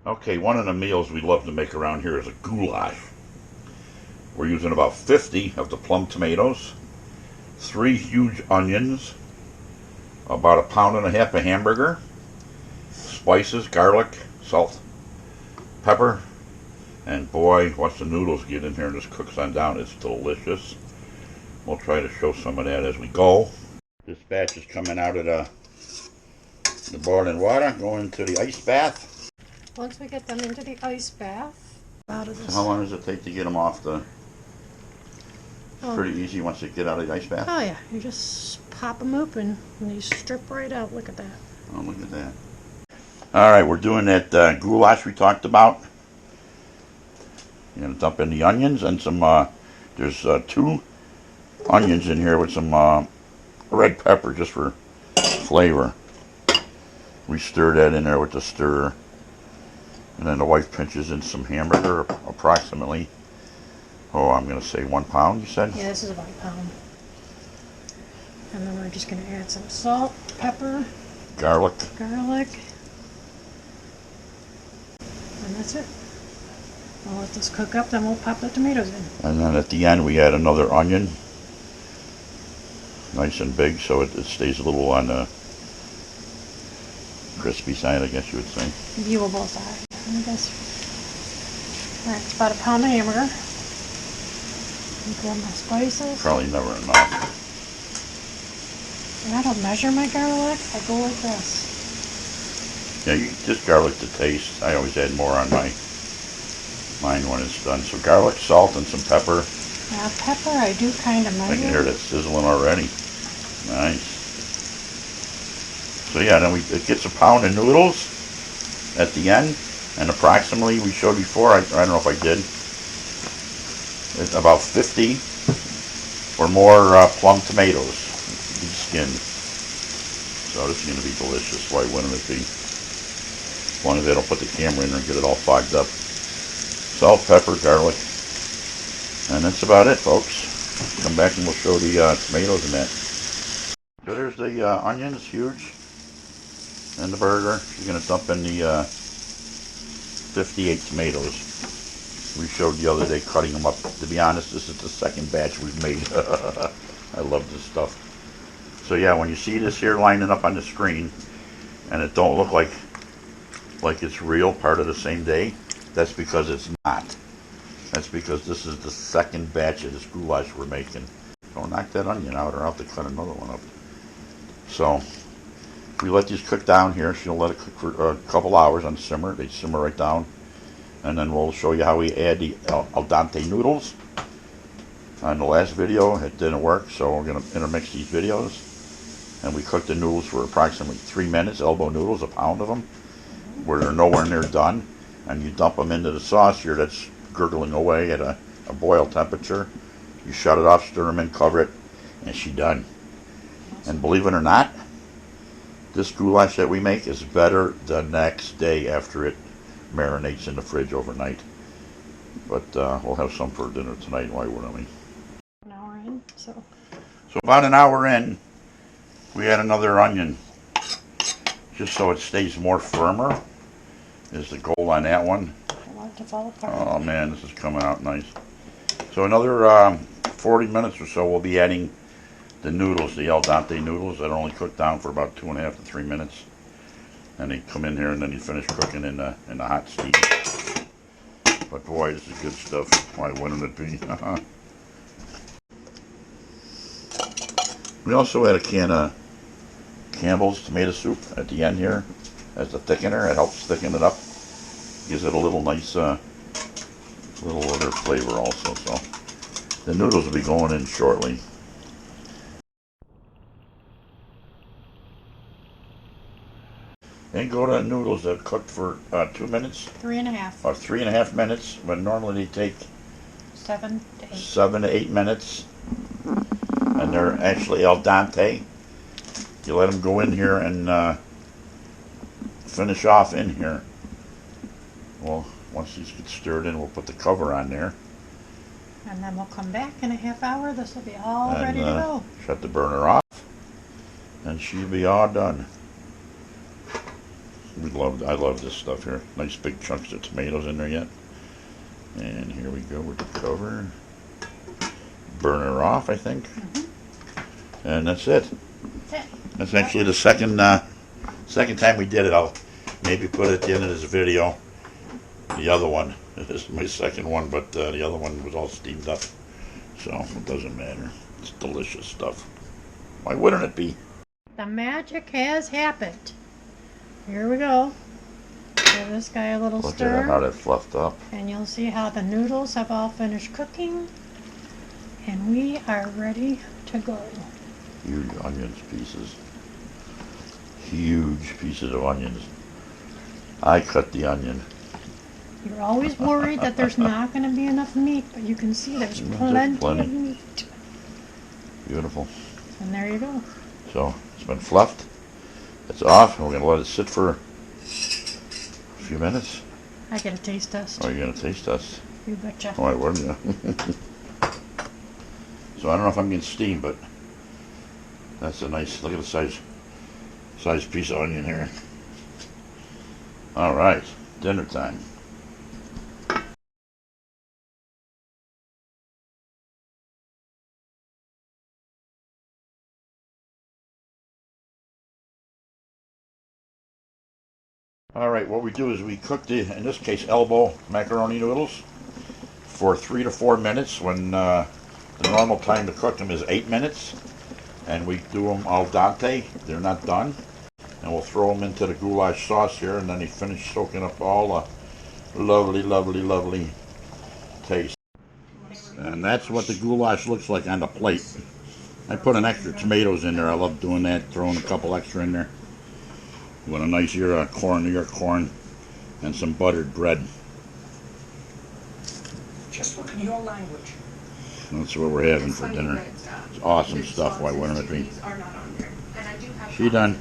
Okay, one of the meals we love to make around here is a goulash. We're using about 50 of the plum tomatoes, 3 huge onions, about a pound and a half of hamburger, spices, garlic, salt, pepper, and boy, once the noodles get in here and this cooks on down, it's delicious. We'll try to show some of that as we go. This batch is coming out of the boiling water, going into the ice bath. Once we get them into the ice bath, out of this. So how long does it take to get them off the... It's pretty easy once they get out of the ice bath. Oh yeah, you just pop them open and they strip right out. Look at that. Oh, look at that. Alright, we're doing that goulash we talked about. You're going to dump in the onions and some, there's 2 onions in here with some red pepper just for flavor. We stir that in there with the stirrer. And then the wife pinches in some hamburger, approximately, I'm going to say 1 pound, you said? Yeah, this is about a pound. And then we're just going to add some salt, pepper, garlic. And that's it. We'll let this cook up, then we'll pop the tomatoes in. And then at the end we add another onion. Nice and big so it stays a little on the crispy side, I guess you would say. Viewable side, I guess. Alright, it's about a pound of hamburger. Grab my spices. Probably never enough. And I don't measure my garlic, I go like this. Yeah, you just garlic to taste. I always add more on mine when it's done. So garlic, salt, and some pepper. Now pepper I do kind of measure. I can hear that sizzling already. Nice. So yeah, then it gets a pound of noodles at the end, and approximately, we showed before, I don't know if I did, it's about 50 or more plum tomatoes, skinned. So this is going to be delicious. Why wouldn't it be? As long as they don't put the camera in there and get it all fogged up. Salt, pepper, garlic, and that's about it, folks. Come back and we'll show the tomatoes and that. So there's the onions, huge, and the burger. You're going to dump in the 58 tomatoes. We showed the other day cutting them up. To be honest, this is the second batch we've made. I love this stuff. So yeah, when you see this here lining up on the screen, and it don't look like it's real, part of the same day, that's because it's not. That's because this is the second batch of this goulash we're making. Don't knock that onion out or I'll have to cut another one up. So we let these cook down here. She'll let it cook for a couple hours on simmer. They simmer right down. And then we'll show you how we add the al dente noodles. On the last video, it didn't work, so we're going to intermix these videos. And we cook the noodles for approximately 3 minutes, elbow noodles, a pound of them, where they're nowhere near done. And you dump them into the sauce here that's gurgling away at a boil temperature. You shut it off, stir them in, cover it, and she's done. And believe it or not, this goulash that we make is better the next day after it marinates in the fridge overnight. But we'll have some for dinner tonight. Why wouldn't we? An hour in, so about an hour in, we add another onion, just so it stays more firmer. Is the goal on that one. I want it to fall apart. Oh man, this is coming out nice. So another 40 minutes or so, we'll be adding the noodles, the al dente noodles that are only cooked down for about 2.5 to 3 minutes. And they come in here and then you finish cooking in the hot steam. But boy, this is good stuff. Why wouldn't it be? We also add a can of Campbell's tomato soup at the end here as a thickener. It helps thicken it up. Gives it a little nice, little other flavor also. So the noodles will be going in shortly. And go to noodles that cooked for 2 minutes. 3.5. Or 3.5 minutes, when normally they take 7 to 8. 7 to 8 minutes. And they're actually al dente. You let them go in here and finish off in here. Well, once these get stirred in, we'll put the cover on there. And then we'll come back in a half hour. This will be all ready to go. Shut the burner off. And she'll be all done. I love this stuff here. Nice big chunks of tomatoes in there yet. And here we go with the cover. Burn her off, I think. And that's it. That's actually the second time we did it. I'll maybe put it at the end of this video. The other one. This is my second one, but the other one was all steamed up. So it doesn't matter. It's delicious stuff. Why wouldn't it be? The magic has happened. Here we go. Give this guy a little Look stir. at how that fluffed up. And you'll see how the noodles have all finished cooking. And we are ready to go. Huge onions pieces. Huge pieces of onions. I cut the onion. You're always worried that there's not going to be enough meat, but you can see there's plenty of meat. Beautiful. And there you go. So it's been fluffed. It's off, and we're going to let it sit for a few minutes. I get a taste test. Oh, you're going to taste test? You betcha. Oh, I wouldn't you? So I don't know if I'm getting steam, but that's a nice, look at the size piece of onion here. All right, dinner time. All right, what we do is we cook the, in this case, elbow macaroni noodles for 3 to 4 minutes when the normal time to cook them is 8 minutes. And we do them al dente. They're not done. And we'll throw them into the goulash sauce here, and then they finish soaking up all the lovely, lovely, lovely taste. And that's what the goulash looks like on the plate. I put an extra tomatoes in there. I love doing that, throwing a couple extra in there. With a nice New York corn, and some buttered bread. Just look in your language. That's what we're having for dinner. It's awesome stuff. Why wouldn't it be? She done.